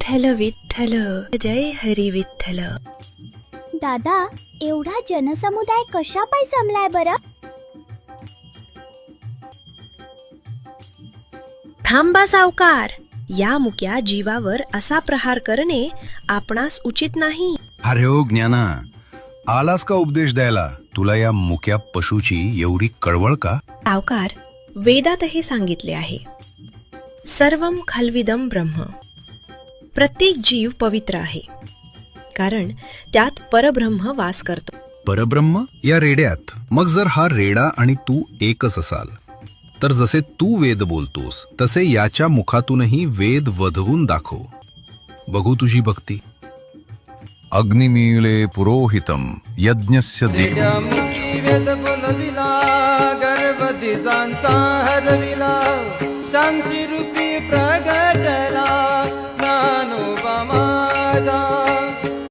विठ्ठल विठ्ठल, जय हरी विठ्ठल. दादा, एवढा जनसमुदाय कशा पायी जमलाय बरं? थांबा सावकार, या मुक्या जीवावर असा प्रहार करणे आपणास उचित नाही. अरे ओ ज्ञाना, आलास का उपदेश द्यायला? तुला या मुक्या पशुची एवढी कळवळ का? सावकार, वेदातही सांगितले आहे, सर्वम खल्विदम ब्रह्म. प्रत्येक जीव पवित्र आहे, कारण त्यात परब्रह्म वास करतो. परब्रह्म या रेड्यात? मग जर हा रेडा आणि तू एकच असाल, तर जसे तू वेद बोलतोस तसे याच्या मुखातूनही वेद वधवून दाखव, बघू तुझी भक्ती. अग्निमीळे पुरोहितम यज्ञस्य वेद बोलविला, गर्भदिजांचा हरविला, शांती रूपी प्रगटला ज्ञानोबा माझा.